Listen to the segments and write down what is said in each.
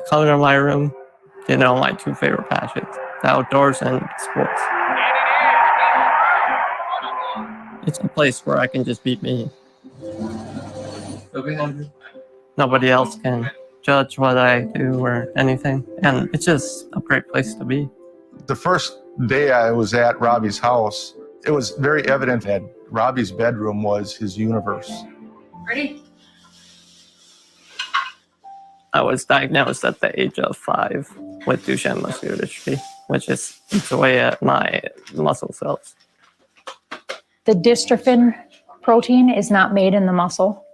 color in my room, my two favorite passions, the outdoors and sports. It's a place where I can just be me. Nobody else can judge what I do or anything, and it's just a great place to be. The first day I was at Robbie's house, it was very evident that Robbie's bedroom was his universe. Ready? I was diagnosed at the age of 5 with Duchenne muscular dystrophy, which eats away at my muscle cells. The dystrophin protein is not made in the muscle,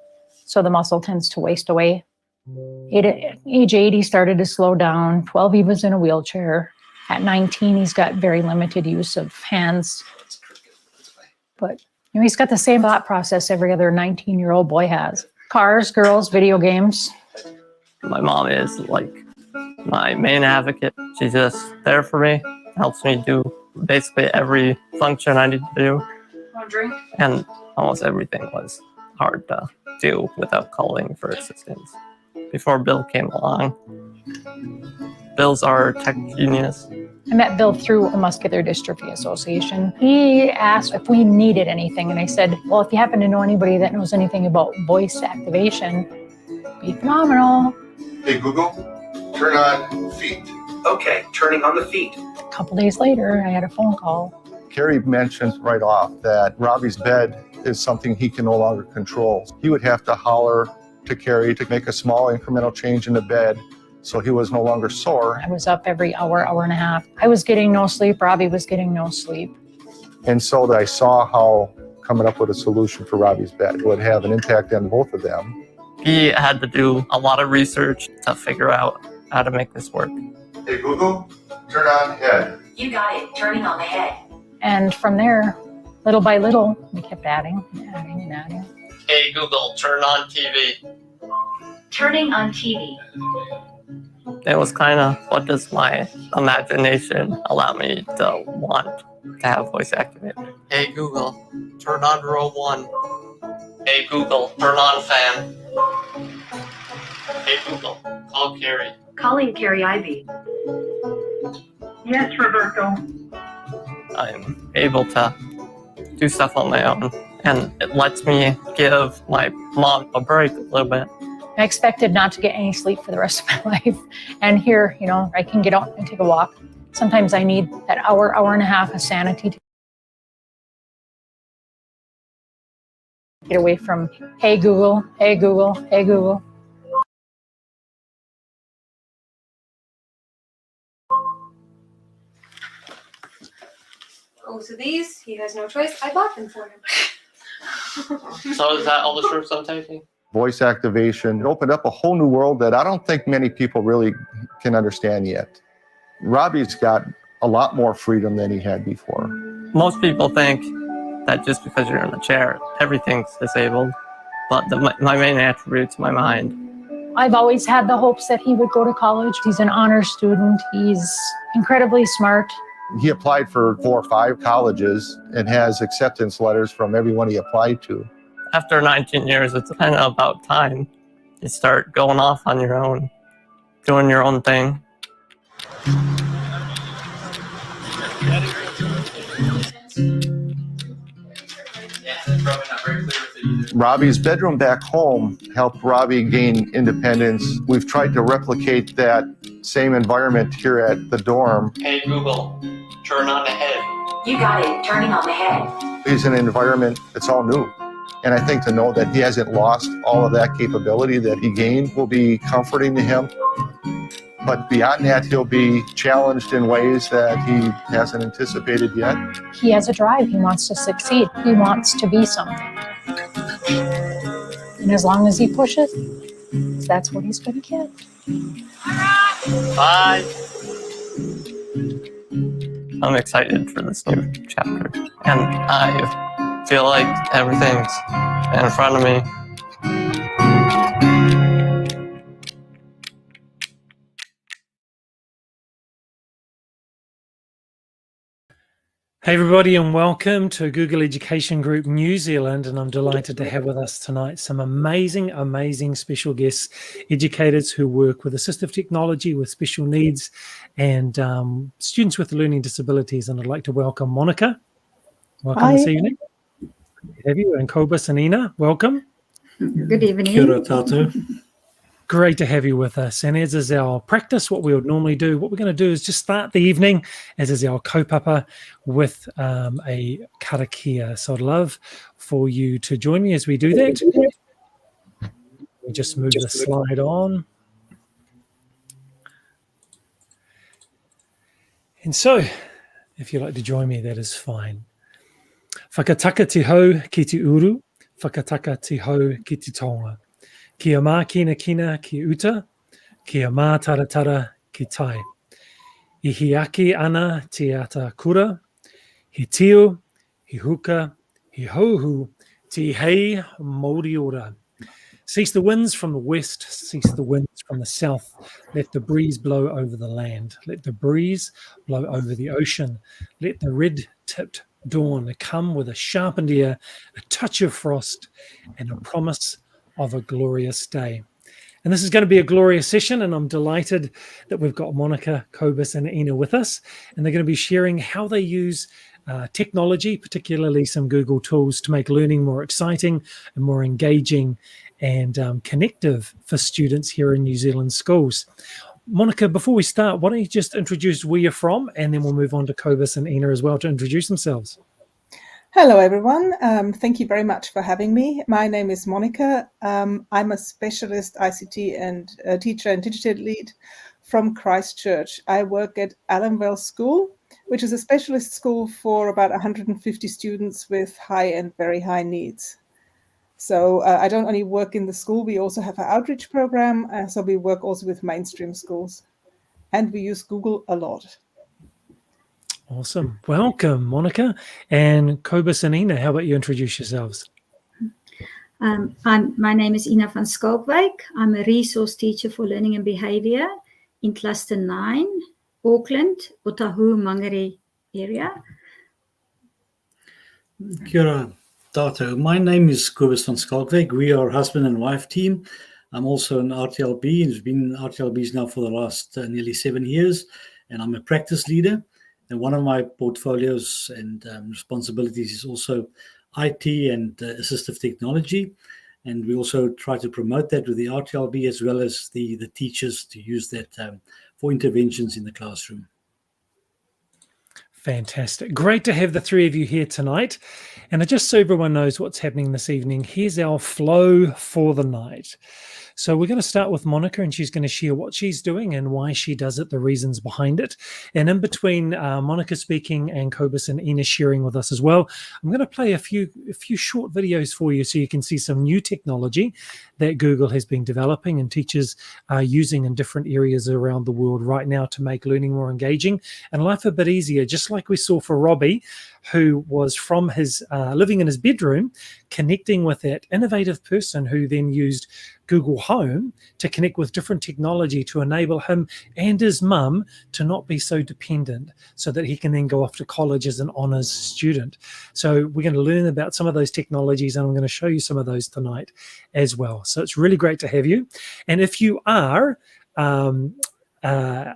so the muscle tends to waste away. At age 8, he started to slow down. 12, he was in a wheelchair. At 19, he's got very limited use of hands. But he's got the same thought process every other 19-year-old boy has. Cars, girls, video games. My mom is like my main advocate. She's just there for me, helps me do basically every function I need to do. Want a drink? And almost everything was hard to do without calling for assistance. Before Bill came along, Bill's our tech genius. I met Bill through a muscular dystrophy association. He asked if we needed anything, and I said, well, if you happen to know anybody that knows anything about voice activation, it'd be phenomenal. Hey, Google, turn on feet. Okay, turning on the feet. A couple days later, I had a phone call. Carrie mentioned right off that Robbie's bed is something he can no longer control. He would have to holler to Carrie to make a small incremental change in the bed so he was no longer sore. I was up every hour, hour and a half. I was getting no sleep. Robbie was getting no sleep. And so I saw how coming up with a solution for Robbie's bed would have an impact on both of them. He had to do a lot of research to figure out how to make this work. Hey, Google, turn on head. You got it, turning on the head. And from there, little by little, we kept adding and adding and adding. Hey Google, turn on TV. Turning on TV. It was kind of what does my imagination allow me to want to have voice activated. Hey Google, turn on row 1. Hey Google, turn on fan. Hey Google, call Carrie. Calling Carrie Ivy. Yes, Roberto. I'm able to do stuff on my own, and it lets me give my mom a break a little bit. I expected not to get any sleep for the rest of my life. And here, I can get out and take a walk. Sometimes I need that hour, hour and a half of sanity to get away from, hey Google, hey Google, hey Google. Oh, so these, he has no choice. I bought them for him. So is that all the shirts I'm taking? Voice activation opened up a whole new world that I don't think many people really can understand yet. Robbie's got a lot more freedom than he had before. Most people think that just because you're in a chair, everything's disabled. But my main attribute's my mind. I've always had the hopes that he would go to college. He's an honors student. He's incredibly smart. He applied for 4 or 5 colleges and has acceptance letters from everyone he applied to. After 19 years, it's kind of about time you start going off on your own, doing your own thing. Robbie's bedroom back home helped Robbie gain independence. We've tried to replicate that same environment here at the dorm. Hey Google, turn on the head. You got it, turning on the head. He's in an environment that's all new. And I think to know that he hasn't lost all of that capability that he gained will be comforting to him. But beyond that, he'll be challenged in ways that he hasn't anticipated yet. He has a drive. He wants to succeed. He wants to be something. And as long as he pushes, that's what he's going to get. Bye. I'm excited for this new chapter, and I feel like everything's in front of me. Hey everybody, and welcome to Google Education Group New Zealand, and I'm delighted to have with us tonight some amazing special guests, educators who work with assistive technology with special needs and students with learning disabilities. And I'd like to welcome Monika. Welcome this evening. Good to have you, and Kobus and Ina, welcome. Good evening. Kia ora tātou. Great to have you with us. And as is our practice, what we would normally do, what we're going to do is just start the evening, as is our kaupapa, with a karakia. So I'd love for you to join me as we do that. We just move the slide on. And so, if you'd like to join me, that is fine. Whakataka te hau ki te uru, whakataka te hau ki te tonga. Kia mā kina ki uta, kia mā taratara ki tai. I hiaki ana te ata kura, he tio, he huka, he hauhu, te hei mauri ora. Cease the winds from the west, cease the winds from the south. Let the breeze blow over the land. Let the breeze blow over the ocean. Let the red-tipped dawn come with a sharpened ear, a touch of frost, and a promise of a glorious day. And this is going to be a glorious session, and I'm delighted that we've got Monika, Kobus, and Ina with us, and they're going to be sharing how they use technology, particularly some Google tools, to make learning more exciting and more engaging and connective for students here in New Zealand schools. Monika, before we start, why don't you just introduce where you're from, and then we'll move on to Kobus and Ina as well to introduce themselves. Hello, everyone. Thank you very much for having me. My name is Monika. I'm a specialist ICT and teacher and digital lead from Christchurch. I work at Allenvale School, which is a specialist school for about 150 students with high and very high needs. So I don't only work in the school, we also have an outreach program. So we work also with mainstream schools, and we use Google a lot. Awesome. Welcome, Monika. And Kobus and Ina, how about you introduce yourselves? My name is Ina van Skalkwyk. I'm a resource teacher for learning and behaviour in Cluster 9, Auckland, Otahuhu, Mangere area. Kia ora tātou. My name is Kobus van Skalkwyk. We are husband and wife team. I'm also an RTLB, and have been RTLBs now for the last nearly 7 years, and I'm a practice leader. And one of my portfolios and responsibilities is also IT and assistive technology. And we also try to promote that with the RTLB as well as the teachers to use that for interventions in the classroom. Fantastic. Great to have the three of you here tonight. And just so everyone knows what's happening this evening, here's our flow for the night. So we're going to start with Monika, and she's going to share what she's doing and why she does it, the reasons behind it. And in between Monika speaking and Kobus and Ina sharing with us as well, I'm going to play a few short videos for you so you can see some new technology that Google has been developing and teachers are using in different areas around the world right now to make learning more engaging and life a bit easier, just like we saw for Robbie, who was from his living in his bedroom, connecting with that innovative person who then used Google Home to connect with different technology to enable him and his mum to not be so dependent so that he can then go off to college as an honours student. So we're going to learn about some of those technologies, and I'm going to show you some of those tonight as well. So it's really great to have you. And if you are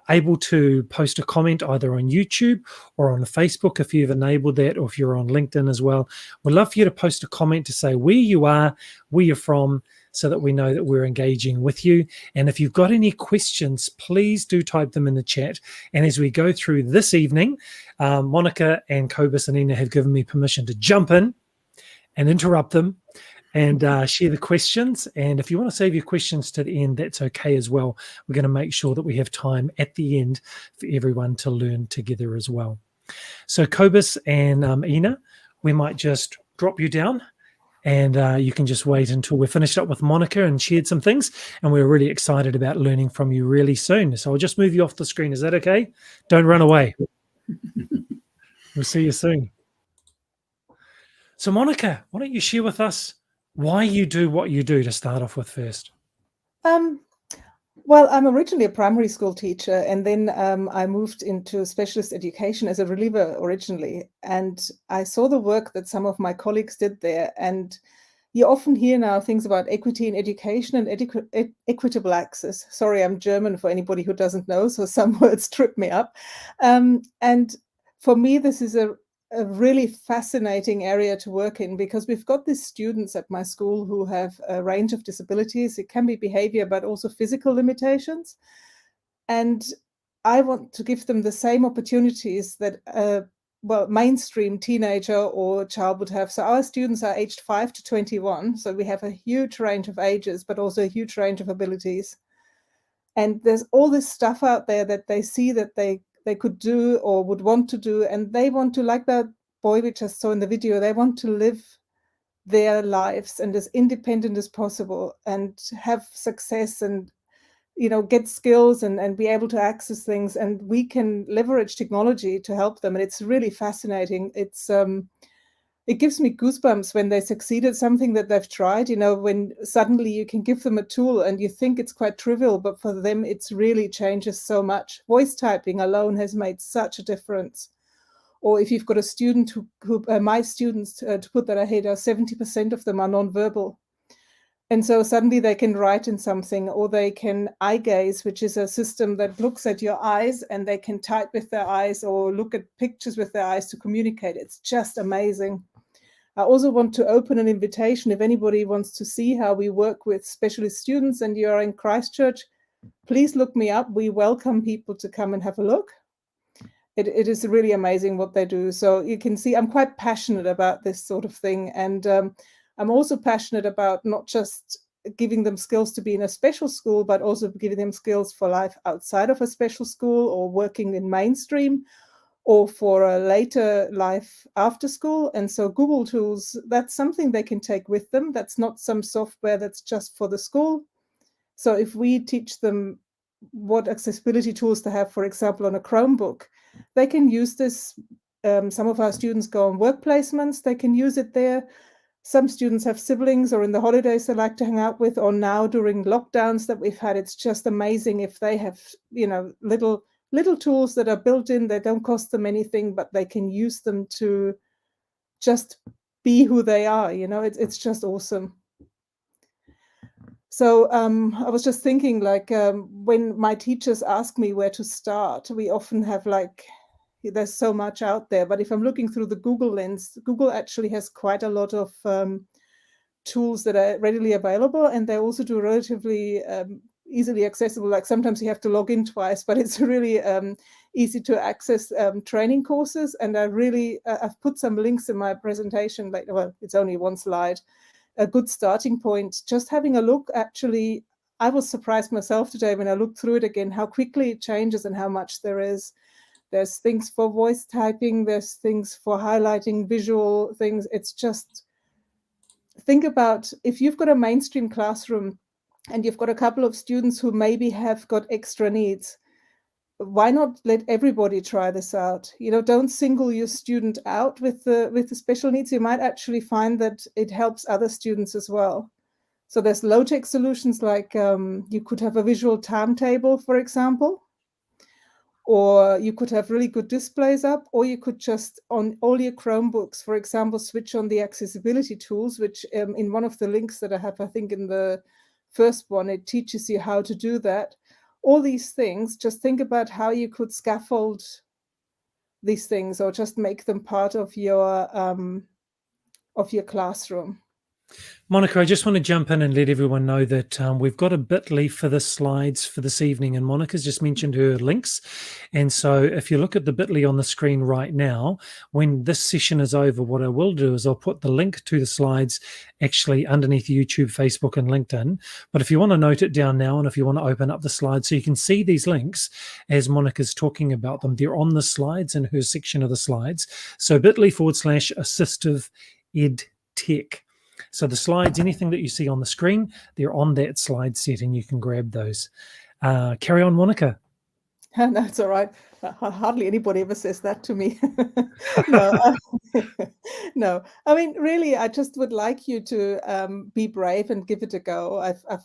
able to post a comment either on YouTube or on Facebook, if you've enabled that, or if you're on LinkedIn as well, we'd love for you to post a comment to say where you are, where you're from, so that we know that we're engaging with you. And if you've got any questions, please do type them in the chat. And as we go through this evening, Monika and Kobus and Ina have given me permission to jump in and interrupt them and share the questions. And if you want to save your questions to the end, that's okay as well. We're going to make sure that we have time at the end for everyone to learn together as well. So Kobus and Ina, we might just drop you down, and you can just wait until we're finished up with Monika and shared some things. And we're really excited about learning from you really soon. So I'll just move you off the screen. Is that okay? Don't run away. We'll see you soon. So Monika, why don't you share with us why you do what you do to start off with first? Well, I'm originally a primary school teacher, and then I moved into specialist education as a reliever originally. And I saw the work that some of my colleagues did there. And you often hear now things about equity in education and equitable access. Sorry, I'm German for anybody who doesn't know, so some words trip me up. And for me, this is a really fascinating area to work in, because we've got these students at my school who have a range of disabilities. It can be behavior, but also physical limitations. And I want to give them the same opportunities that mainstream teenager or child would have. So our students are aged 5 to 21. So we have a huge range of ages, but also a huge range of abilities. And there's all this stuff out there that they see that they could do or would want to do. And they want to, like that boy we just saw in the video, they want to live their lives and as independent as possible and have success and, you know, get skills and be able to access things. And we can leverage technology to help them. And it's really fascinating. It gives me goosebumps when they succeed at something that they've tried, you know, when suddenly you can give them a tool and you think it's quite trivial, but for them, it's really changes so much. Voice typing alone has made such a difference. Or if you've got a student who my students, to put that ahead, 70% of them are nonverbal. And so suddenly they can write in something, or they can eye gaze, which is a system that looks at your eyes, and they can type with their eyes or look at pictures with their eyes to communicate. It's just amazing. I also want to open an invitation if anybody wants to see how we work with specialist students and you're in Christchurch, please look me up. We welcome people to come and have a look. It is really amazing what they do. So you can see I'm quite passionate about this sort of thing. And I'm also passionate about not just giving them skills to be in a special school, but also giving them skills for life outside of a special school or working in mainstream or for a later life after school. And so Google tools, that's something they can take with them. That's not some software that's just for the school. So if we teach them what accessibility tools to have, for example, on a Chromebook, they can use this. Some of our students go on work placements, they can use it there. Some students have siblings or in the holidays they like to hang out with, or now during lockdowns that we've had. It's just amazing if they have, you know, little tools that are built in, they don't cost them anything, but they can use them to just be who they are, you know, it's just awesome. So I was just thinking, like, when my teachers ask me where to start, we often have like, there's so much out there, but if I'm looking through the Google lens, Google actually has quite a lot of tools that are readily available, and they also do relatively easily accessible. Like sometimes you have to log in twice, but it's really easy to access training courses. And I've put some links in my presentation, like, well, it's only one slide, a good starting point. Just having a look, actually, I was surprised myself today when I looked through it again, how quickly it changes and how much there is. There's things for voice typing, there's things for highlighting visual things. It's just, think about if you've got a mainstream classroom and you've got a couple of students who maybe have got extra needs, why not let everybody try this out? You know, don't single your student out with the special needs. You might actually find that it helps other students as well. So there's low-tech solutions like you could have a visual timetable, for example, or you could have really good displays up, or you could just, on all your Chromebooks, for example, switch on the accessibility tools, which in one of the links that I have, I think in the first one, it teaches you how to do that. All these things, just think about how you could scaffold these things or just make them part of your classroom. Monika, I just want to jump in and let everyone know that we've got a bit.ly for the slides for this evening, and Monika's just mentioned her links. And so if you look at the bit.ly on the screen right now, when this session is over, what I will do is I'll put the link to the slides actually underneath YouTube, Facebook, and LinkedIn. But if you want to note it down now, and if you want to open up the slides so you can see these links as Monika's talking about them, they're on the slides in her section of the slides. So bit.ly/assistive edtech. So the slides, anything that you see on the screen, they're on that slide set and you can grab those. Carry on, Monika. No, it's all right. Hardly anybody ever says that to me. No, No, I mean, really, I just would like you to be brave and give it a go.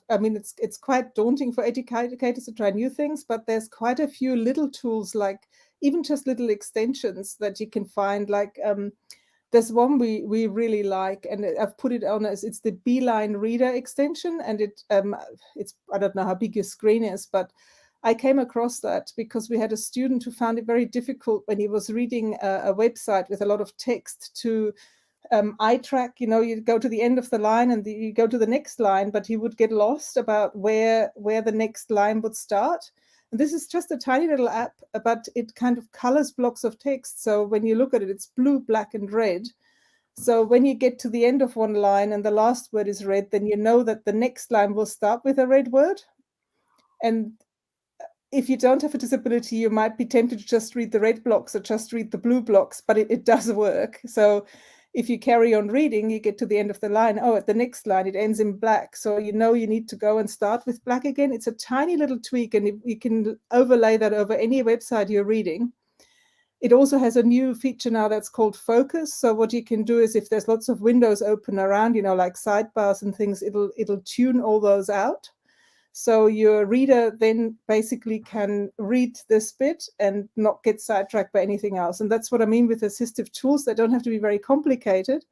I mean, it's quite daunting for educators to try new things, but there's quite a few little tools, like even just little extensions that you can find. Like there's one we really like, and I've put it on as it's the Beeline Reader extension, and it's I don't know how big your screen is, but I came across that because we had a student who found it very difficult when he was reading a website with a lot of text to eye track. You know, you go to the end of the line and you go to the next line, but he would get lost about where the next line would start. And this is just a tiny little app, but it kind of colors blocks of text. So when you look at it, it's blue, black, and red. So when you get to the end of one line and the last word is red, then you know that the next line will start with a red word. And if you don't have a disability, you might be tempted to just read the red blocks or just read the blue blocks, but it does work. So if you carry on reading, you get to the end of the line. Oh, at the next line, it ends in black. So you know you need to go and start with black again. It's a tiny little tweak, and you can overlay that over any website you're reading. It also has a new feature now that's called focus. So what you can do is if there's lots of windows open around, you know, like sidebars and things, it'll tune all those out. So your reader then basically can read this bit and not get sidetracked by anything else. And that's what I mean with assistive tools. They don't have to be very complicated.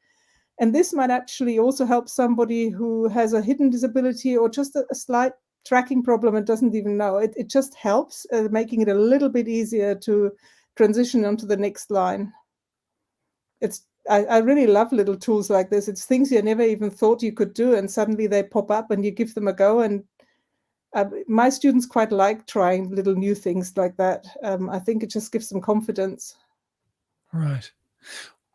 And this might actually also help somebody who has a hidden disability or just a slight tracking problem and doesn't even know. It just helps, making it a little bit easier to transition onto the next line. I really love little tools like this. It's things you never even thought you could do, and suddenly they pop up and you give them a go. And my students quite like trying little new things like that. I think it just gives them confidence. Right.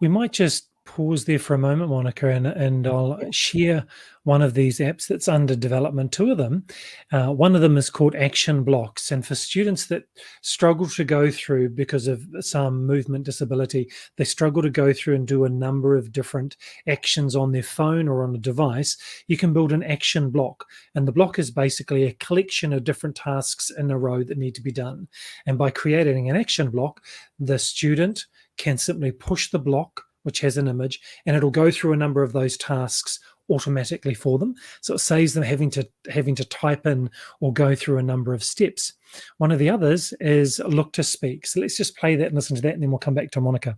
We might just pause there for a moment, Monika, and I'll share one of these apps that's under development, two of them. One of them is called Action Blocks. And for students that struggle to go through because of some movement disability, they struggle to go through and do a number of different actions on their phone or on a device, you can build an action block. And the block is basically a collection of different tasks in a row that need to be done. And by creating an action block, the student can simply push the block, which has an image, and it'll go through a number of those tasks automatically for them. So it saves them having to type in or go through a number of steps. One of the others is Look to Speak. So let's just play that and listen to that, and then we'll come back to Monika.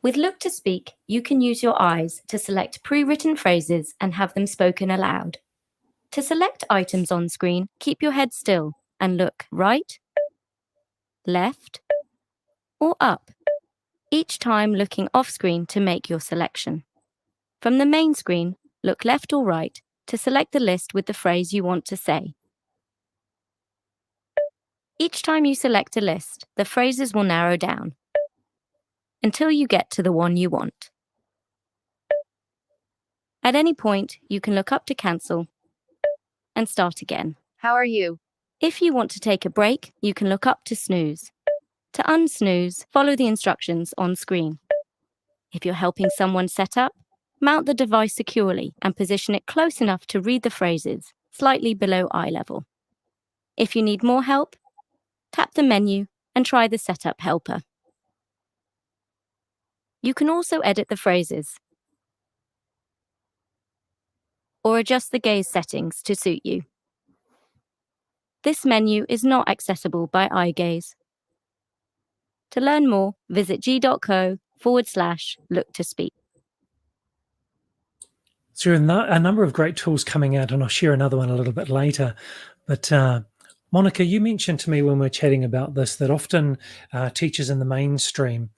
With Look to Speak, you can use your eyes to select pre-written phrases and have them spoken aloud. To select items on screen, keep your head still and look right, left, or up, each time looking off-screen to make your selection. From the main screen, look left or right to select the list with the phrase you want to say. Each time you select a list, the phrases will narrow down until you get to the one you want. At any point, you can look up to cancel and start again. How are you? If you want to take a break, you can look up to snooze. To unsnooze, follow the instructions on screen. If you're helping someone set up, mount the device securely and position it close enough to read the phrases, slightly below eye level. If you need more help, tap the menu and try the Setup helper. You can also edit the phrases or adjust the gaze settings to suit you. This menu is not accessible by eye gaze. To learn more, visit g.co/look to speak. So there are a number of great tools coming out, and I'll share another one a little bit later. But Monika, you mentioned to me when we were chatting about this that often teachers in the mainstream,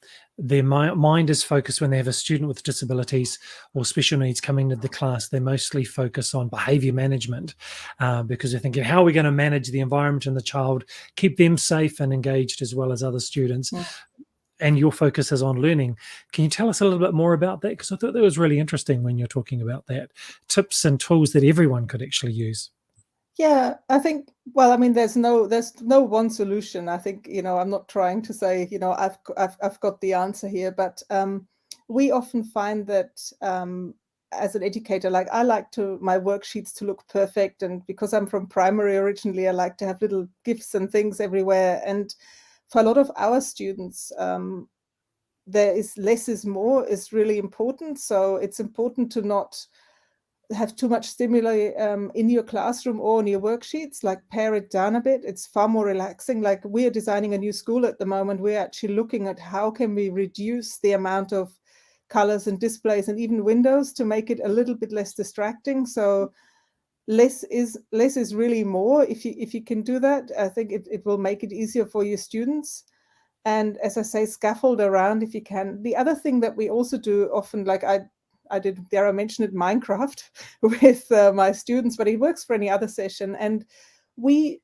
their mind is focused when they have a student with disabilities or special needs coming into the class. They mostly focus on behaviour management because they're thinking, how are we going to manage the environment and the child, keep them safe and engaged as well as other students? Yeah. And your focus is on learning. Can you tell us a little bit more about that? Because I thought that was really interesting when you're talking about that. Tips and tools that everyone could actually use. Yeah, I think, well, I mean, there's no one solution. I think, you know, I'm not trying to say, you know, I've got the answer here, but we often find that as an educator, like I like my worksheets to look perfect. And because I'm from primary originally, I like to have little GIFs and things everywhere. And for a lot of our students, there is less is more is really important. So it's important to not have too much stimuli in your classroom or on your worksheets, like pare it down a bit. It's far more relaxing. Like we are designing a new school at the moment. We're actually looking at how can we reduce the amount of colors and displays and even windows to make it a little bit less distracting. So less is really more. If you can do that, I think it will make it easier for your students. And as I say, scaffold around if you can. The other thing that we also do often, like I mentioned it, Minecraft with my students, but it works for any other session. And we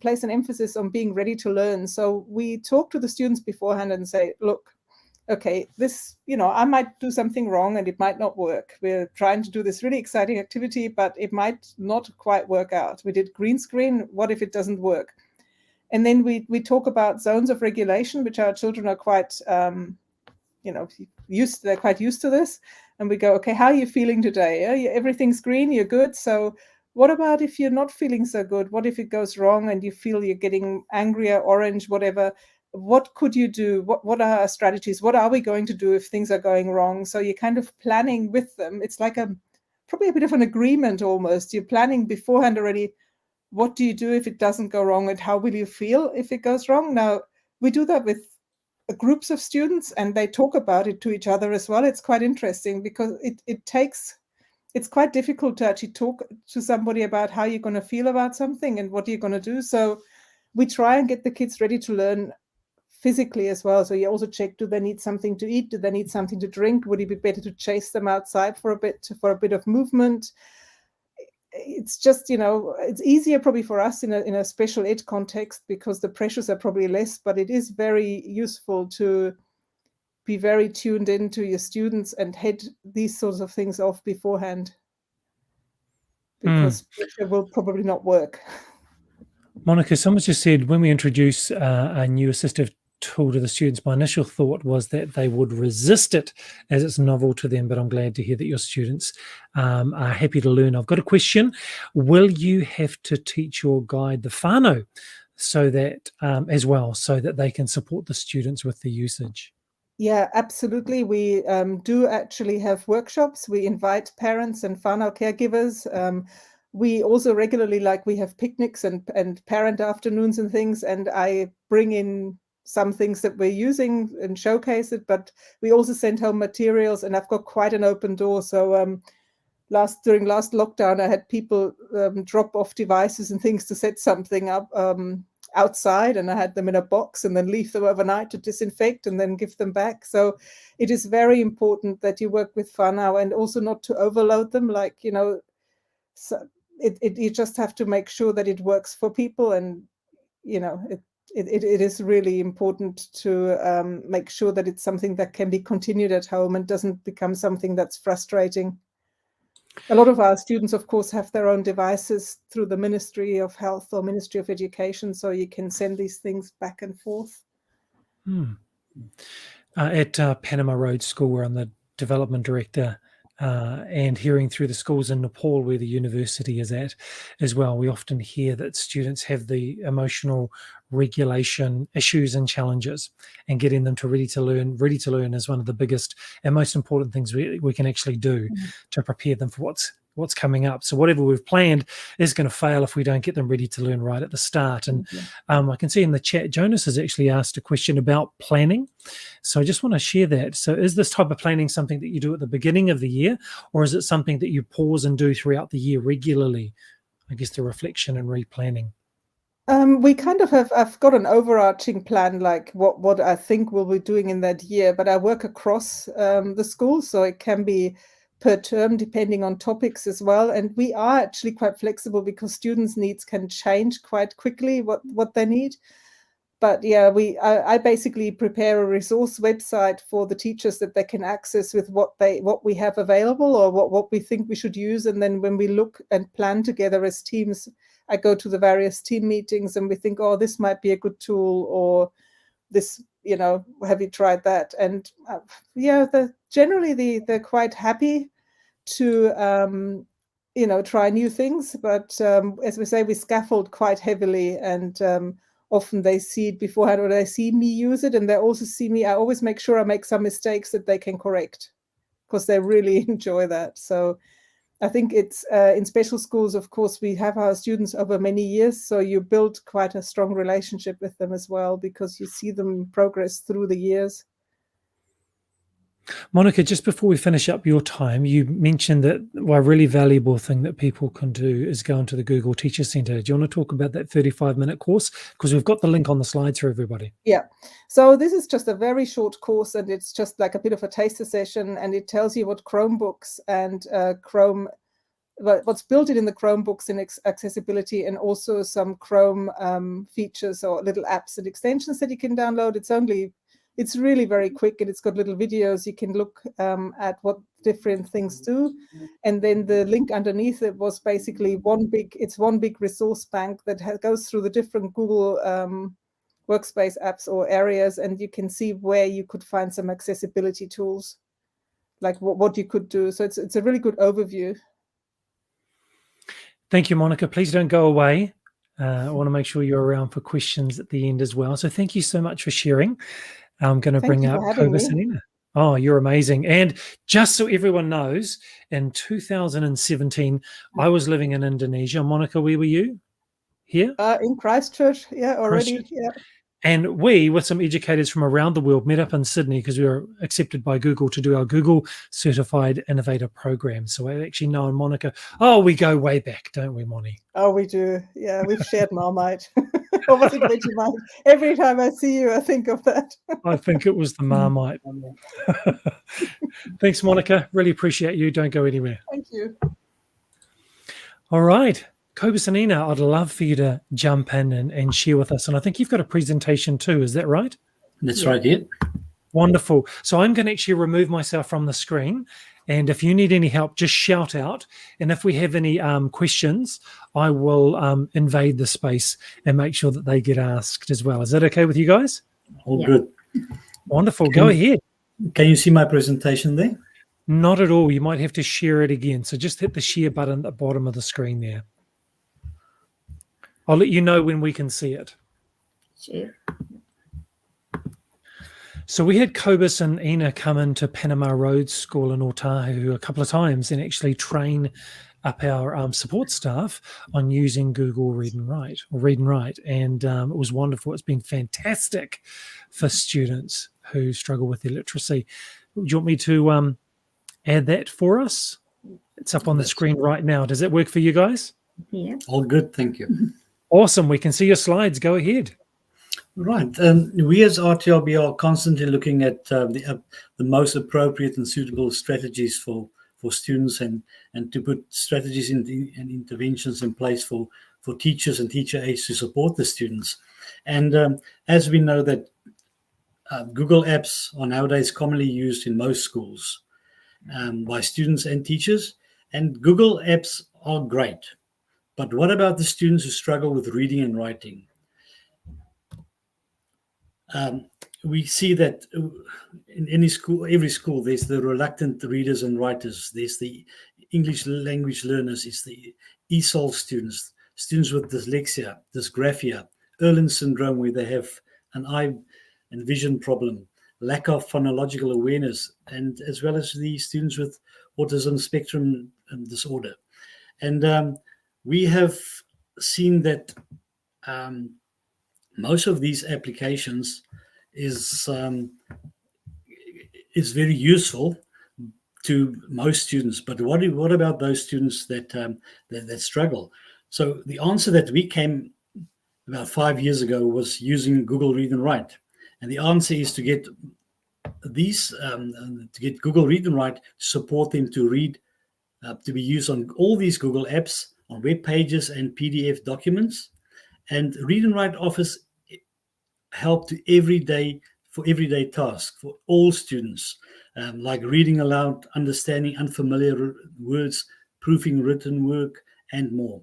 place an emphasis on being ready to learn. So we talk to the students beforehand and say, look, okay, this, I might do something wrong and it might not work. We're trying to do this really exciting activity, but it might not quite work out. We did green screen. What if it doesn't work? And then we talk about zones of regulation, which our children are quite, they're quite used to this. And we go, okay, how are you feeling today? Everything's green, you're good. So what about if you're not feeling so good? What if it goes wrong and you feel you're getting angrier, orange, whatever? What could you do? What are our strategies? What are we going to do if things are going wrong? So you're kind of planning with them. It's like probably a bit of an agreement almost. You're planning beforehand already. What do you do if it doesn't go wrong, and how will you feel if it goes wrong? Now, we do that with groups of students and they talk about it to each other as well. It's quite interesting because it's quite difficult to actually talk to somebody about how you're going to feel about something and what you're going to do. So we try and get the kids ready to learn physically as well. So you also check, do they need something to eat? Do they need something to drink? Would it be better to chase them outside for a bit of movement? It's just, it's easier probably for us in a special ed context because the pressures are probably less, but it is very useful to be very tuned into your students and head these sorts of things off beforehand, because pressure will probably not work. Monika, someone just said, when we introduce a new assistive tool to the students, my initial thought was that they would resist it as it's novel to them, but I'm glad to hear that your students are happy to learn. I've got a question. Will you have to teach or guide the whanau so that as well, so that they can support the students with the usage? Yeah, absolutely. We do actually have workshops. We invite parents and whanau caregivers. We also regularly, we have picnics and parent afternoons and things, and I bring in some things that we're using and showcase it, but we also send home materials, and I've got quite an open door. So during last lockdown, I had people drop off devices and things to set something up outside, and I had them in a box and then leave them overnight to disinfect and then give them back. So it is very important that you work with whanau and also not to overload them. So you just have to make sure that it works for people, and it is really important to make sure that it's something that can be continued at home and doesn't become something that's frustrating. A lot of our students, of course, have their own devices through the Ministry of Health or Ministry of Education, so you can send these things back and forth. At Panama Road School, where I'm the development director, and hearing through the schools in Nepal where the university is at as well, we often hear that students have the emotional regulation issues and challenges, and getting them to ready to learn is one of the biggest and most important things we can actually do to prepare them for what's coming up. So whatever we've planned is going to fail if we don't get them ready to learn right at the start. And I can see in the chat, Jonas has actually asked a question about planning. So I just want to share that. So is this type of planning something that you do at the beginning of the year, or is it something that you pause and do throughout the year regularly? I guess the reflection and replanning. We kind of I've got an overarching plan, like what I think we'll be doing in that year, but I work across the school, so it can be per term depending on topics as well. And we are actually quite flexible because students' needs can change quite quickly what they need. But yeah, I basically prepare a resource website for the teachers that they can access with what we have available or what we think we should use. And then when we look and plan together as teams, I go to the various team meetings and we think, oh, this might be a good tool, or this, have you tried that? And generally they're quite happy to, try new things. But as we say, we scaffold quite heavily, and often they see it beforehand, or they see me use it, and they also see me. I always make sure I make some mistakes that they can correct, because they really enjoy that. So I think it's in special schools, of course, we have our students over many years, so you build quite a strong relationship with them as well, because you see them progress through the years. Monika, just before we finish up your time, you mentioned that a really valuable thing that people can do is go into the Google Teacher Centre. Do you want to talk about that 35-minute course? Because we've got the link on the slides for everybody. Yeah, so this is just a very short course, and it's just like a bit of a taster session, and it tells you what Chromebooks and what's built in the Chromebooks in accessibility, and also some Chrome features or little apps and extensions that you can download. It's really very quick, and it's got little videos. You can look at what different things do. And then the link underneath it was basically one big resource bank that goes through the different Google workspace apps or areas, and you can see where you could find some accessibility tools, like what you could do. So it's a really good overview. Thank you, Monika. Please don't go away. I want to make sure you're around for questions at the end as well. So thank you so much for sharing. I'm going to bring out Kobus and Ina. Oh, you're amazing. And just so everyone knows, in 2017, I was living in Indonesia. Monika, where were you? Here? In Christchurch, yeah, already. Christchurch. Yeah. And we, with some educators from around the world, met up in Sydney because we were accepted by Google to do our Google Certified Innovator program. So I actually know Monika. Oh, we go way back, don't we, Moni? Oh, we do. Yeah, we've shared Marmite. Or was it Vegemite? Every time I see you, I think of that. I think it was the Marmite. Thanks, Monika. Really appreciate you. Don't go anywhere. Thank you. All right. Kobus and Ina, I'd love for you to jump in and share with us. And I think you've got a presentation too. Is that right? That's right, yeah. Wonderful. So I'm going to actually remove myself from the screen. And if you need any help, just shout out. And if we have any questions, I will invade the space and make sure that they get asked as well. Is that okay with you guys? All good. Wonderful. Go ahead. Can you see my presentation there? Not at all. You might have to share it again. So just hit the share button at the bottom of the screen there. I'll let you know when we can see it. Sure. So we had Kobus and Ina come into Panama Road School in Otahuhu a couple of times and actually train up our support staff on using Google Read and Write. And it was wonderful. It's been fantastic for students who struggle with their literacy. Do you want me to add that for us? It's up on the screen right now. Does that work for you guys? Yeah. All good, thank you. Awesome. We can see your slides. Go ahead. Right. We as RTLB are constantly looking at the most appropriate and suitable strategies for students and to put strategies and interventions in place for teachers and teacher aides to support the students. And as we know that Google Apps are nowadays commonly used in most schools by students and teachers. And Google Apps are great. But what about the students who struggle with reading and writing? We see that in any school, every school, there's the reluctant readers and writers. There's the English language learners. It's the ESOL students, students with dyslexia, dysgraphia, Erlen syndrome, where they have an eye and vision problem, lack of phonological awareness, and as well as the students with autism spectrum disorder. And we have seen that most of these applications is very useful to most students. But what about those students that struggle? So the answer that we came about 5 years ago was using Google Read and Write, and the answer is to get these to get Google Read and Write to support them to read, to be used on all these Google apps, on web pages and PDF documents. And Read and Write offers help to everyday tasks for all students, like reading aloud, understanding unfamiliar words, proofing written work, and more.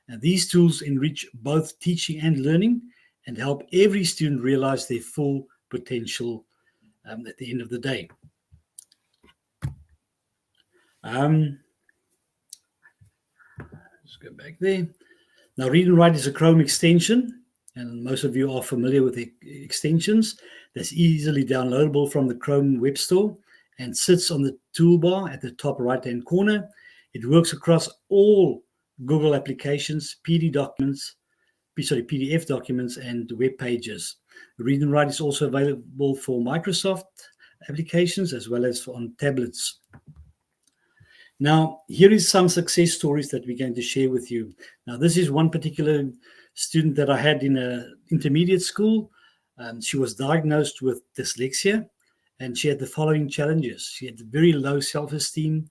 And these tools enrich both teaching and learning and help every student realize their full potential at the end of the day. Let's go back there. Now, Read and Write is a Chrome extension, and most of you are familiar with the extensions. That's easily downloadable from the Chrome Web Store and sits on the toolbar at the top right-hand corner. It works across all Google applications, PDF documents, and web pages. Read and Write is also available for Microsoft applications as well as on tablets. Now, here is some success stories that we're going to share with you. Now, this is one particular student that I had in an intermediate school. She was diagnosed with dyslexia, and she had the following challenges. She had very low self-esteem,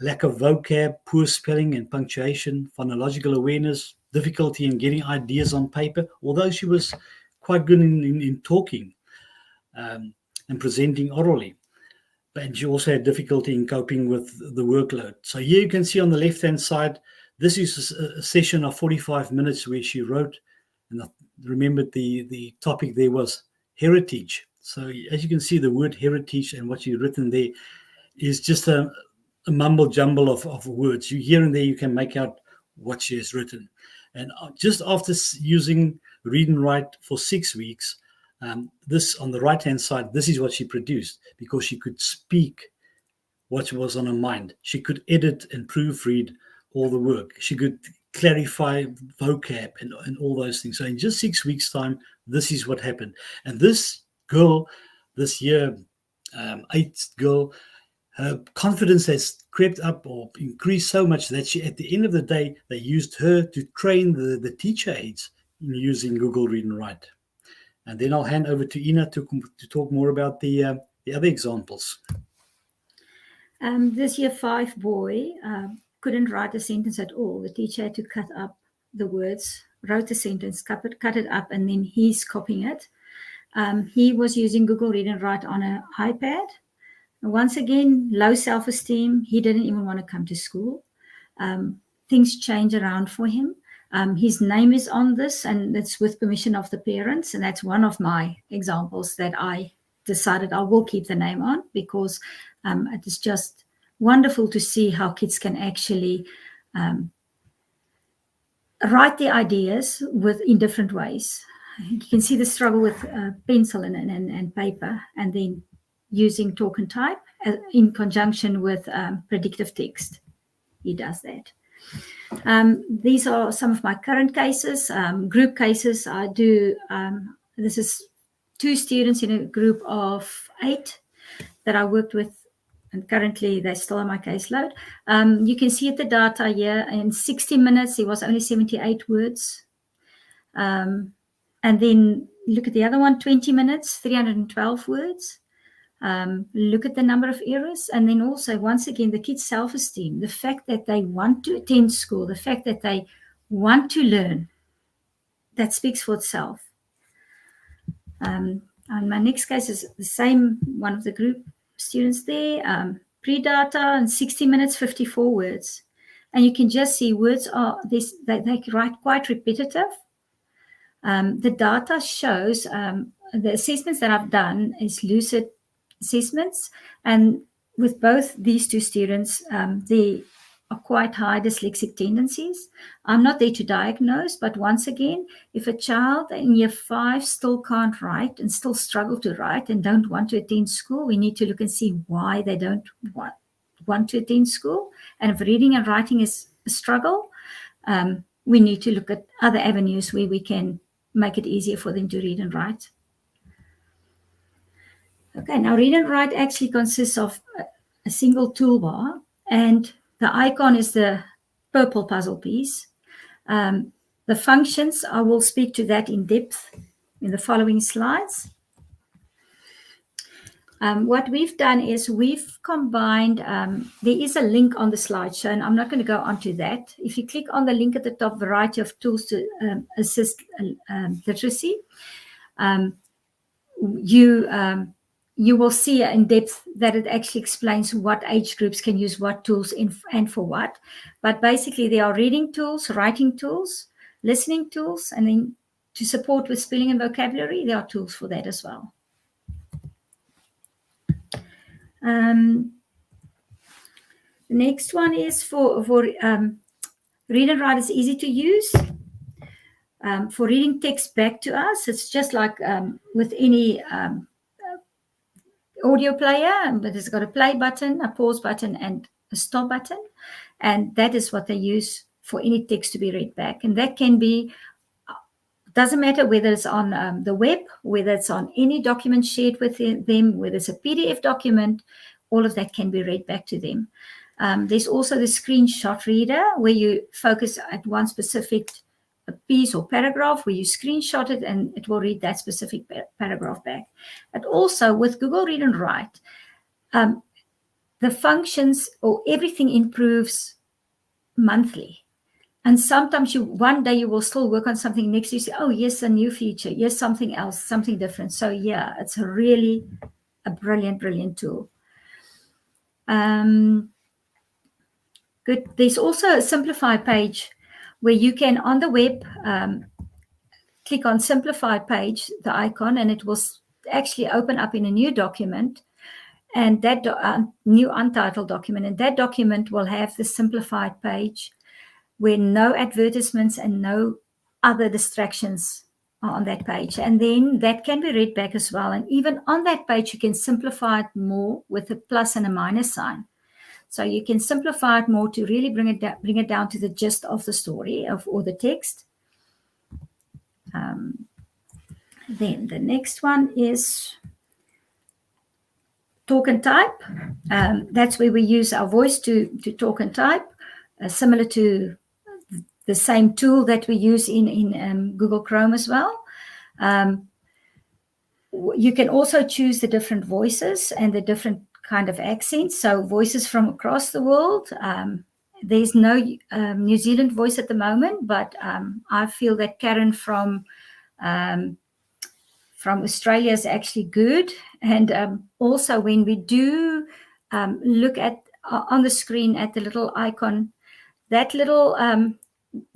lack of vocab, poor spelling and punctuation, phonological awareness, difficulty in getting ideas on paper, although she was quite good in talking and presenting orally. And she also had difficulty in coping with the workload. So here you can see on the left-hand side, this is a session of 45 minutes where she wrote, and I remembered the topic there was heritage. So as you can see, the word heritage and what you've written there is just a mumble jumble of words. You here and there, you can make out what she has written. And just after using Read and Write for 6 weeks, this on the right-hand side, this is what she produced, because she could speak what was on her mind. She could edit and proofread all the work. She could clarify vocab and all those things. So in just 6 weeks' time, this is what happened. And this girl, this year 8 girl, her confidence has crept up or increased so much that she, at the end of the day, they used her to train the teacher aides in using Google Read and Write. And then I'll hand over to Ina to talk more about the other examples. This year 5 boy couldn't write a sentence at all. The teacher had to cut up the words, wrote a sentence, cut it up, and then he's copying it. He was using Google Read and Write on an iPad. Once again, low self-esteem. He didn't even want to come to school. Things change around for him. His name is on this, and it's with permission of the parents. And that's one of my examples that I decided I will keep the name on, because it is just wonderful to see how kids can actually write their ideas in different ways. You can see the struggle with pencil and paper, and then using talk and type in conjunction with predictive text. He does that. These are some of my current cases, group cases. I do, this is 2 students in a group of 8 that I worked with, and currently they're still on my caseload. You can see at the data here, in 60 minutes, there was only 78 words. And then look at the other one, 20 minutes, 312 words. Look at the number of errors, and then also, once again, the kids' self-esteem, the fact that they want to attend school, the fact that they want to learn, that speaks for itself. And my next case is the same, one of the group students there, pre-data, and 60 minutes, 54 words. And you can just see words are this, they write quite repetitive. The data shows the assessments that I've done is lucid assessments, and with both these 2 students, they are quite high dyslexic tendencies. I'm not there to diagnose, but once again, if a child in year 5 still can't write and still struggle to write and don't want to attend school, we need to look and see why they don't want to attend school. And if reading and writing is a struggle, we need to look at other avenues where we can make it easier for them to read and write. Okay, now Read and Write actually consists of a single toolbar, and the icon is the purple puzzle piece. The functions, I will speak to that in depth in the following slides. What we've done is we've combined, there is a link on the slideshow, and I'm not going to go onto that. If you click on the link at the top, variety of tools to assist literacy, you will see in depth that it actually explains what age groups can use what tools and for what. But basically, there are reading tools, writing tools, listening tools, and then to support with spelling and vocabulary, there are tools for that as well. The next one is for Read and Write is easy to use. For reading text back to us, it's just like with any audio player, but it's got a play button, a pause button, and a stop button. And that is what they use for any text to be read back. And that can be, doesn't matter whether it's on the web, whether it's on any document shared with them, whether it's a PDF document, all of that can be read back to them. There's also the screenshot reader where you focus at one specific piece or paragraph where you screenshot it and it will read that specific paragraph back. But also with Google Read and Write, the functions or everything improves monthly. And sometimes one day you will still work on something, next you say, oh, yes, a new feature, yes, something else, something different. So yeah, it's really a brilliant, brilliant tool. Good. There's also a simplify page where you can, on the web, click on simplify page, the icon, and it will actually open up in a new document, and that new untitled document, and that document will have the simplified page where no advertisements and no other distractions are on that page. And then that can be read back as well. And even on that page, you can simplify it more with a plus and a minus sign. So you can simplify it more to really bring it down to the gist of the story or the text. Then the next one is talk and type. That's where we use our voice to talk and type, similar to the same tool that we use in Google Chrome as well. You can also choose the different voices and the different kind of accents. So voices from across the world. There's no New Zealand voice at the moment, but I feel that Karen from Australia is actually good. And also when we do look at on the screen at the little icon, that little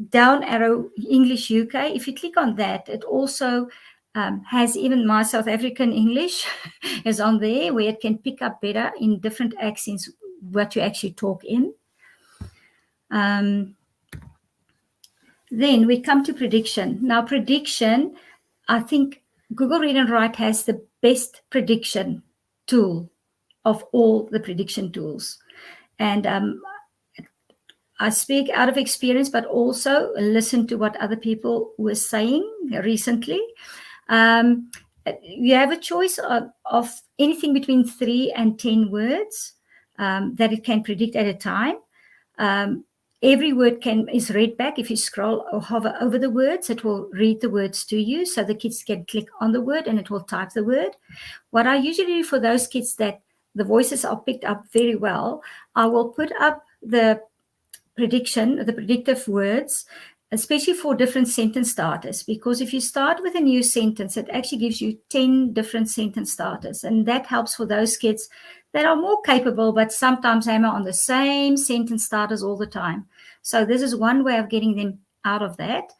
down arrow English UK, if you click on that, it also has even my South African English is on there, where it can pick up better in different accents what you actually talk in. Then we come to prediction. Now prediction, I think Google Read and Write has the best prediction tool of all the prediction tools. And I speak out of experience, but also listen to what other people were saying recently. You have a choice of anything between 3 and 10 words that it can predict at a time. Every word is read back. If you scroll or hover over the words, it will read the words to you. So the kids can click on the word and it will type the word. What I usually do for those kids that the voices are picked up very well, I will put up the predictive words, especially for different sentence starters, because if you start with a new sentence, it actually gives you 10 different sentence starters. And that helps for those kids that are more capable, but sometimes hammer on the same sentence starters all the time. So this is one way of getting them out of that.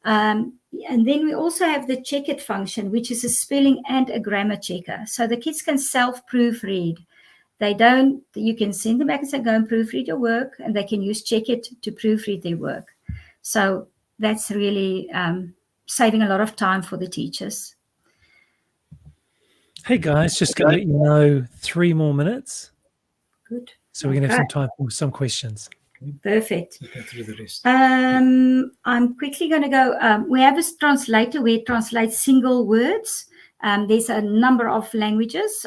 And then we also have the check it function, which is a spelling and a grammar checker. So the kids can self-proofread. You can send them back and say, go and proofread your work, and they can use check it to proofread their work. So that's really saving a lot of time for the teachers. Hey guys, just going to let you know 3 more minutes. Good. So we're going to have some time for some questions. Perfect. Go through the rest. I'm quickly going to go. We have a translator where it translates single words. There's a number of languages.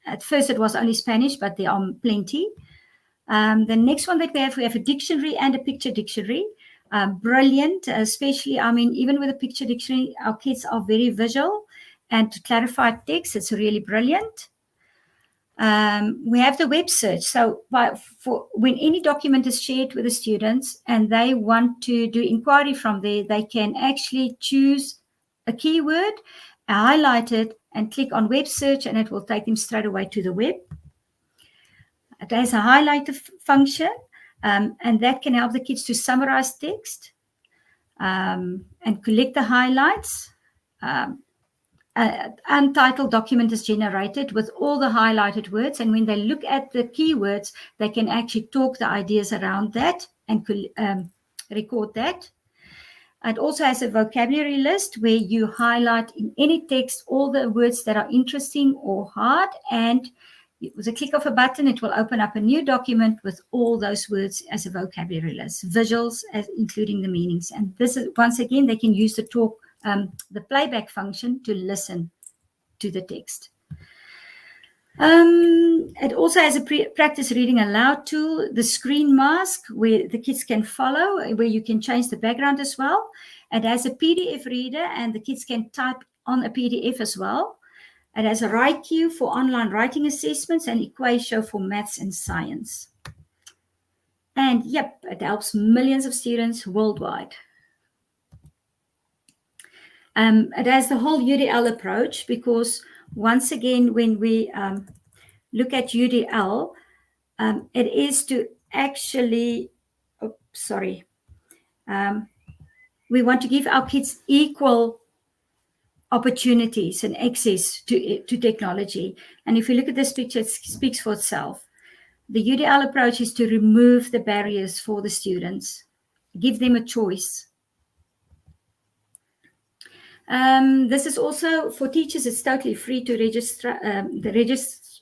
At first it was only Spanish, but there are plenty. The next one that we have a dictionary and a picture dictionary. Brilliant, especially, even with a picture dictionary, our kids are very visual, and to clarify text, it's really brilliant. We have the web search. So for when any document is shared with the students and they want to do inquiry from there, they can actually choose a keyword, highlight it, and click on web search, and it will take them straight away to the web. It has a highlighter function, and that can help the kids to summarize text and collect the highlights. Untitled document is generated with all the highlighted words, and when they look at the keywords, they can actually talk the ideas around that and record that. It also has a vocabulary list where you highlight in any text all the words that are interesting or hard, and with a click of a button, it will open up a new document with all those words as a vocabulary list, visuals, including the meanings. And this is, once again, they can use the playback function to listen to the text. It also has a practice reading aloud tool, the screen mask, where the kids can follow, where you can change the background as well. It has a PDF reader, and the kids can type on a PDF as well. It has a write queue for online writing assessments and Equatio for maths and science. And yep, it helps millions of students worldwide. It has the whole UDL approach, because once again, when we look at UDL, it is to actually, we want to give our kids equal opportunities and access to technology. And if you look at this picture, it speaks for itself. The UDL approach is to remove the barriers for the students, give them a choice. This is also for teachers. It's totally free to register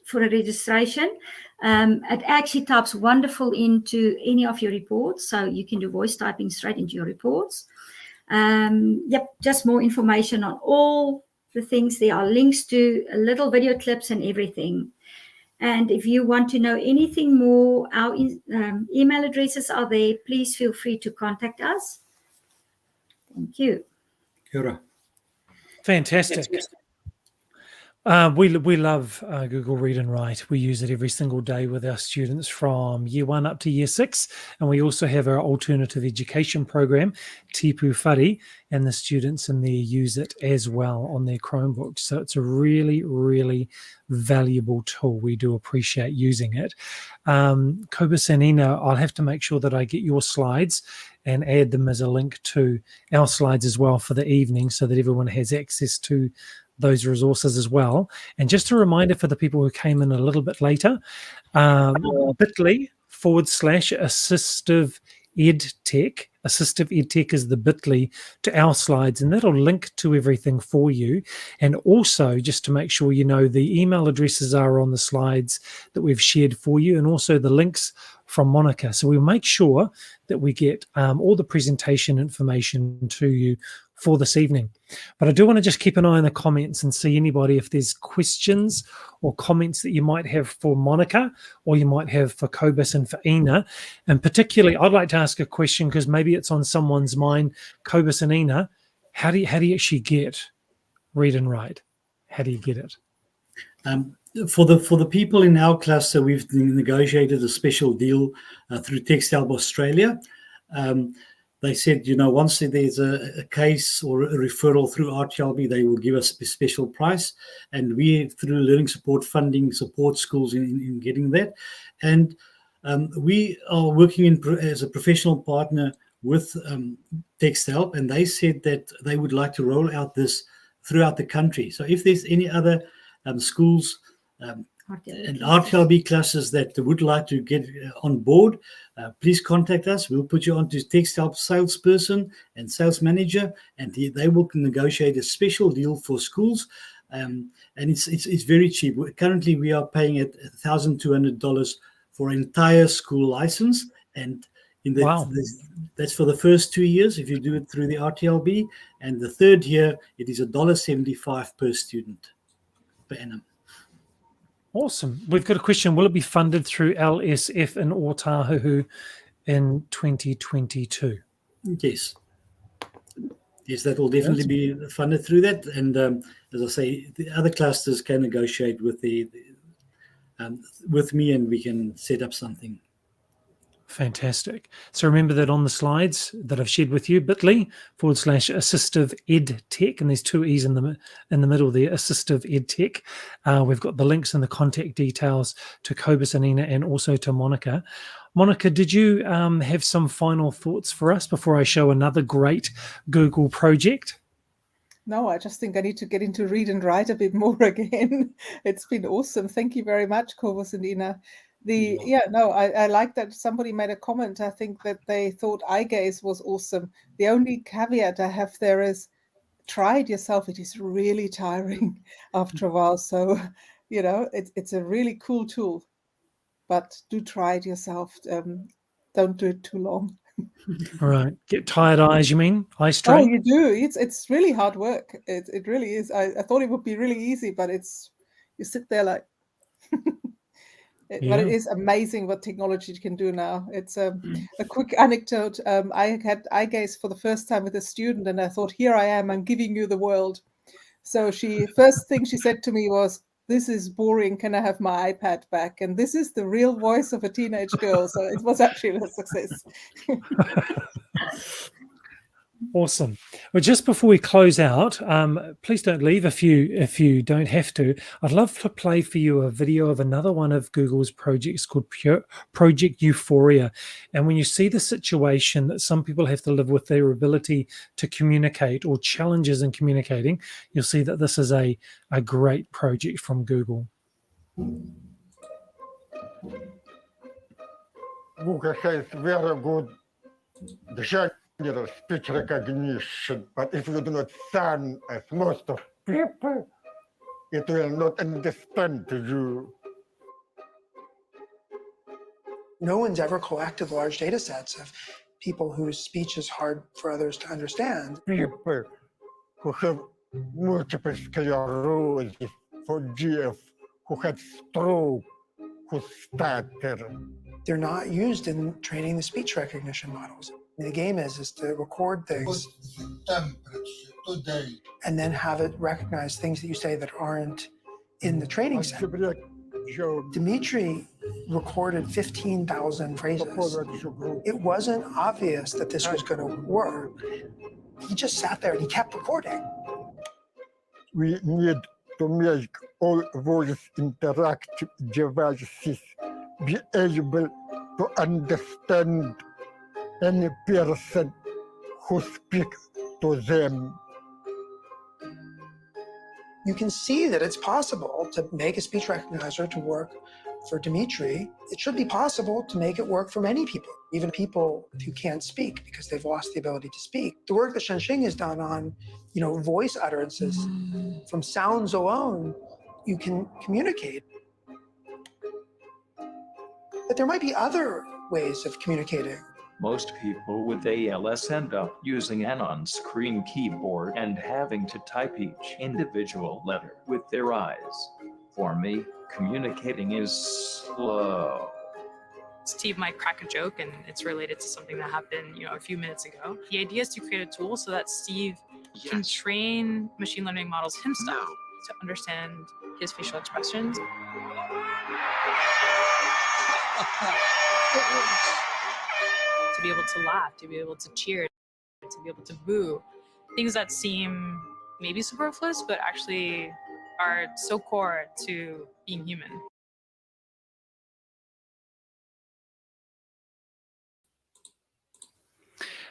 for a registration. It actually types wonderful into any of your reports, so you can do voice typing straight into your reports. Just more information on all the things. There are links to little video clips and everything. And if you want to know anything more, our email addresses are there. Please feel free to contact us. Thank you. Kia ora. Fantastic. We love Google Read and Write. We use it every single day with our students from year 1 up to year 6. And we also have our alternative education program, Tipu Whare, and the students in there use it as well on their Chromebooks. So it's a really, really valuable tool. We do appreciate using it. Kobus and Ina, I'll have to make sure that I get your slides and add them as a link to our slides as well for the evening, so that everyone has access to those resources as well. And just a reminder for the people who came in a little bit later, bit.ly/assistive edtech. Assistive EdTech is the bit.ly to our slides, and that'll link to everything for you. And also, just to make sure you know, the email addresses are on the slides that we've shared for you, and also the links from Monika. So we'll make sure that we get all the presentation information to you for this evening. But I do want to just keep an eye on the comments and see anybody, if there's questions or comments that you might have for Monika, or you might have for Kobus and for Ina. And particularly, I'd like to ask a question, because maybe it's on someone's mind. Kobus and Ina, how do you actually get Read and Write? How do you get it? For the people in our cluster, we've negotiated a special deal through Texthelp Australia. They said, once there's a case or a referral through RTLB, they will give us a special price. And we, through learning support funding, support schools in getting that. And we are working as a professional partner with Texthelp, and they said that they would like to roll out this throughout the country. So if there's any other schools and RTLB classes that would like to get on board, please contact us. We'll put you on to Texthelp salesperson and sales manager, and they will negotiate a special deal for schools. And it's very cheap. Currently, we are paying at $1,200 for an entire school license, and that's for the first 2 years if you do it through the RTLB, and the third year it is $1.75 per student per annum. Awesome. We've got a question. Will it be funded through LSF in Otahuhu in 2022? Yes. Yes, that will definitely be funded through that. And as I say, the other clusters can negotiate with with me, and we can set up something. Fantastic. So remember that on the slides that I've shared with you, bit.ly/assistive edtech, and there's 2 E's in the middle there, assistive edtech. We've got the links and the contact details to Kobus and Ina, and also to Monika. Monika, did you have some final thoughts for us before I show another great Google project? No, I just think I need to get into Read and Write a bit more again. It's been awesome. Thank you very much, Kobus and Ina. I like that somebody made a comment. I think that they thought eye gaze was awesome. The only caveat I have there is try it yourself. It is really tiring after a while. So, it's a really cool tool, but do try it yourself. Don't do it too long. All right. Get tired eyes, you mean? Eye Oh, strain? you do. It's really hard work. It really is. I thought it would be really easy, but you sit there like. But it is amazing what technology can do now. It's a quick anecdote. I had eye gaze for the first time with a student, and I thought, here I am, I'm giving you the world. So first thing she said to me was, this is boring, can I have my iPad back? And this is the real voice of a teenage girl. So it was actually a success. Awesome. Well, just before we close out, please don't leave if you don't have to. I'd love to play for you a video of another one of Google's projects called Project Euphoria. And when you see the situation that some people have to live with their ability to communicate or challenges in communicating, you'll see that this is a great project from Google. Google has very good general speech recognition, but if you do not sound as most of people, it will not understand you. No one's ever collected large data sets of people whose speech is hard for others to understand. People who have multiple sclerosis, for GF, who had stroke, who stutter. They're not used in training the speech recognition models. The game is to record things and then have it recognize things that you say that aren't in the training set. Dimitri recorded 15,000 phrases. It wasn't obvious that this was going to work. He just sat there and he kept recording. We need to make all voice interactive devices be able to understand any person who speaks to them. You can see that it's possible to make a speech recognizer to work for Dimitri. It should be possible to make it work for many people, even people who can't speak because they've lost the ability to speak. The work that Shenxing has done on, voice utterances, from sounds alone, you can communicate. But there might be other ways of communicating. Most people with ALS end up using an on-screen keyboard and having to type each individual letter with their eyes. For me, communicating is slow. Steve might crack a joke and it's related to something that happened, a few minutes ago. The idea is to create a tool so that Steve can train machine learning models himself to understand his facial expressions. To be able to laugh, to be able to cheer, to be able to boo. Things that seem maybe superfluous, but actually are so core to being human.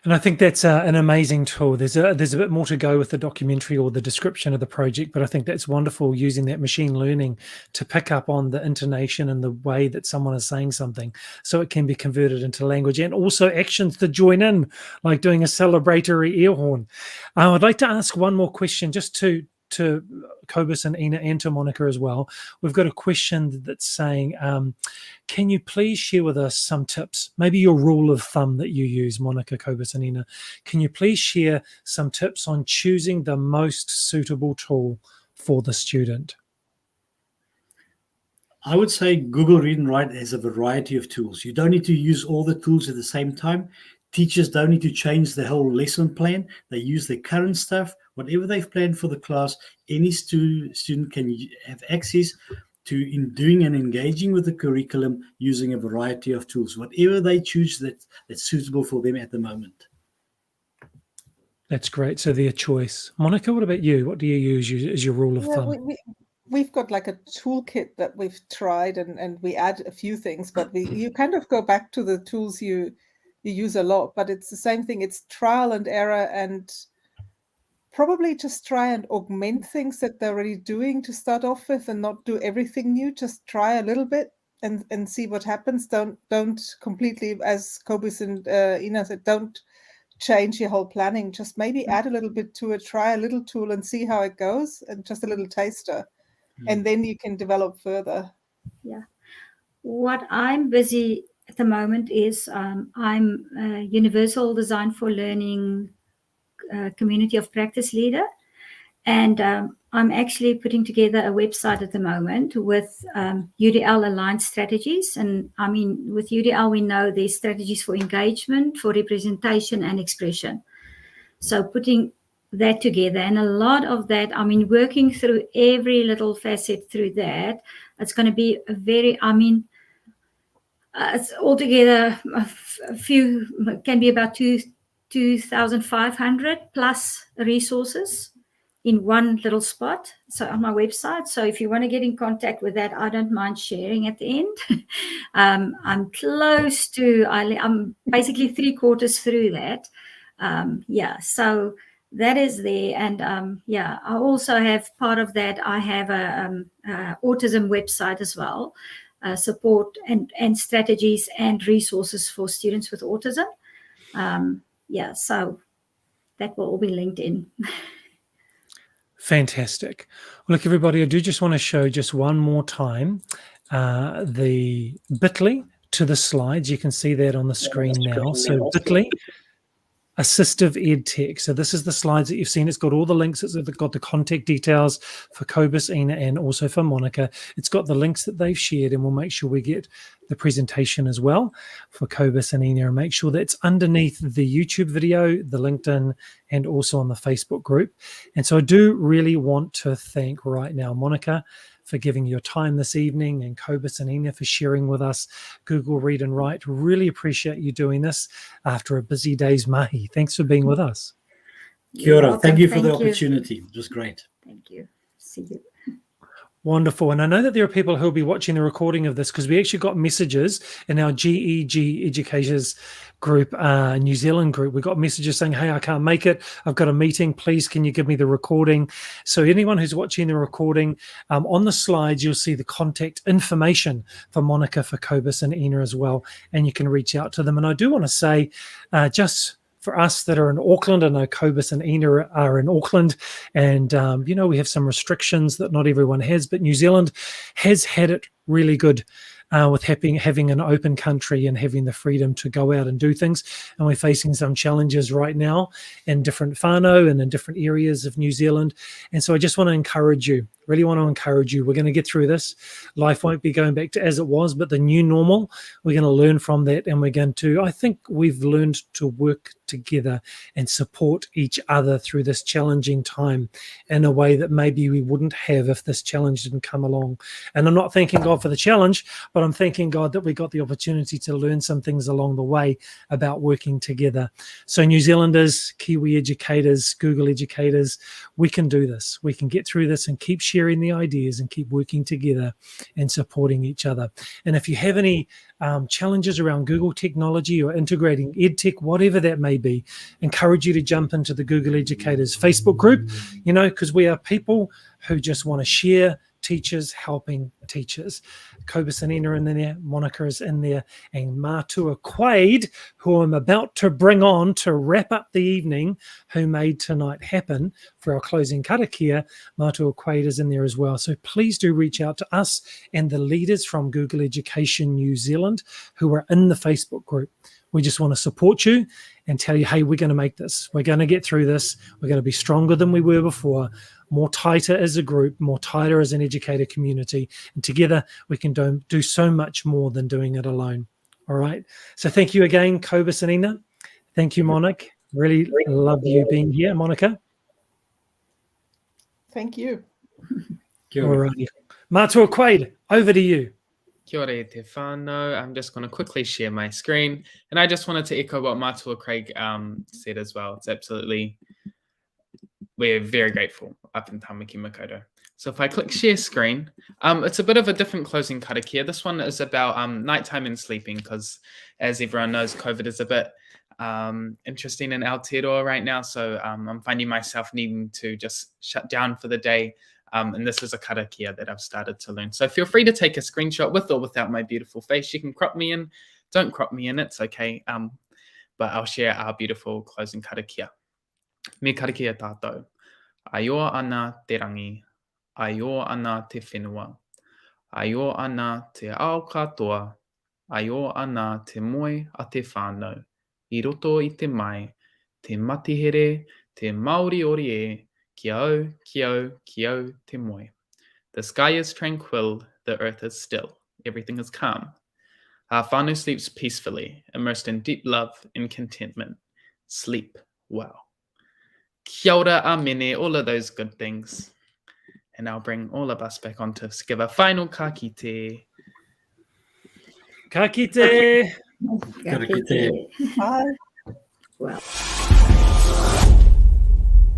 And I think that's an amazing tool. There's a bit more to go with the documentary or the description of the project, but I think that's wonderful using that machine learning to pick up on the intonation and the way that someone is saying something so it can be converted into language and also actions to join in, like doing a celebratory ear horn. I'd like to ask one more question just to Kobus and Ina and to Monika as well. We've got a question that's saying, can you please share with us some tips, maybe your rule of thumb that you use, Monika, Kobus and Ina. Can you please share some tips on choosing the most suitable tool for the student? I would say Google Read and Write has a variety of tools. You don't need to use all the tools at the same time. Teachers don't need to change the whole lesson plan. They use the current stuff. Whatever they've planned for the class, any student can have access to in doing and engaging with the curriculum using a variety of tools. Whatever they choose that's suitable for them at the moment. That's great. So their choice. Monika, what about you? What do you use as your rule of thumb? We've got like a toolkit that we've tried and we add a few things, but you kind of go back to the tools you use a lot, but it's the same thing. It's trial and error and probably just try and augment things that they're already doing to start off with and not do everything new. Just try a little bit and see what happens. Don't completely, as Kobus and Ina said, don't change your whole planning. Just maybe add a little bit to it, try a little tool and see how it goes, and just a little taster. And then you can develop further. Yeah. What I'm busy at the moment is I'm a Universal Design for Learning community of practice leader. And I'm actually putting together a website at the moment with UDL aligned strategies. And I mean, with UDL, we know there's strategies for engagement, for representation and expression. So putting that together, and a lot of that, I mean, working through every little facet through that, it's going to be a very, I mean, it's altogether a few, can be about 2,500 plus resources in one little spot, so on my website. So if you want to get in contact with that, I don't mind sharing at the end. I'm close to, I'm basically 3/4 through that. Yeah, so that is there. And yeah, I also have part of that. I have a autism website as well, support and strategies and resources for students with autism. Yeah, so that will all be linked in. Fantastic. Well, look, everybody, I do just want to show just one more time the bit.ly to the slides. You can see that on the screen now. So bit.ly, Assistive Tech. So this is the slides that you've seen. It's got all the links. It's got the contact details for Kobus, Ina, and also for Monika. It's got the links that they've shared, and we'll make sure we get the presentation as well for Kobus and Ina, and make sure that's underneath the YouTube video, the LinkedIn, and also on the Facebook group. And so I do really want to thank right now Monika for giving your time this evening, and Kobus and Ina for sharing with us Google Read and Write. Really appreciate you doing this after a busy day's mahi. Thanks for being with us. Kia ora. Thank you for the opportunity. It was great. Thank you. See you. Wonderful. And I know that there are people who will be watching the recording of this, because we actually got messages in our GEG Educators group, New Zealand group. We got messages saying, hey, I can't make it. I've got a meeting. Please, can you give me the recording? So anyone who's watching the recording, on the slides, you'll see the contact information for Monika, for Kobus and Ina as well. And you can reach out to them. And I do want to say, just for us that are in Auckland, I know Kobus and Ina are in Auckland, and you know, we have some restrictions that not everyone has, but New Zealand has had it really good with having an open country and having the freedom to go out and do things. And we're facing some challenges right now in different whanau and in different areas of New Zealand. And so I just want to encourage you, really want to encourage you. We're going to get through this. Life won't be going back to as it was, but the new normal, we're going to learn from that. And we're going to, I think we've learned to work together and support each other through this challenging time in a way that maybe we wouldn't have if this challenge didn't come along. And I'm not thanking God for the challenge, but I'm thanking God that we got the opportunity to learn some things along the way about working together. So New Zealanders, Kiwi educators, Google educators, we can do this. We can get through this and keep sharing the ideas and keep working together and supporting each other. And if you have any challenges around Google technology or integrating EdTech, whatever that may be, encourage you to jump into the Google Educators Facebook group, you know, because we are people who just want to share teachers helping teachers. Kobus and Ina are in there, Monika is in there, and Mātua Quaid, who I'm about to bring on to wrap up the evening, who made tonight happen for our closing karakia. Mātua Quaid is in there as well. So please do reach out to us and the leaders from Google Education New Zealand who are in the Facebook group. We just want to support you and tell you, hey, we're going to make this. We're going to get through this. We're going to be stronger than we were before, more tighter as a group, more tighter as an educator community. And together we can do so much more than doing it alone. All right. So thank you again, Kobus and Ina. Thank you, Monika. Really love you being here, Monika. Thank you. All right. Mātua Quaid, over to you. Kia ora te whānau. I'm just going to quickly share my screen. And I just wanted to echo what Mātua Craig said as well. It's absolutely, we're very grateful up in Tamaki Makaurau. So if I click share screen, it's a bit of a different closing karakia. This one is about nighttime and sleeping, because as everyone knows, COVID is a bit interesting in Aotearoa right now. So I'm finding myself needing to just shut down for the day And this is a karakia that I've started to learn. So feel free to take a screenshot with or without my beautiful face. You can crop me in, don't crop me in, it's okay. But I'll share our beautiful closing karakia. Me karakia tātou. Aioa ana te rangi, aioa ana te whenua, aioa ana te ao katoa, aioa ana te moe a te whānau, I roto I te mai, te matihere, te Māori ori e, ki au, ki au, ki au te moe. The sky is tranquil, the earth is still, everything is calm. Our whānau sleeps peacefully, immersed in deep love and contentment. Sleep well. Kia ora, amene, all of those good things. And I'll bring all of us back on to give a final ka kite. Ka kite! Ka kite. Bye. Well.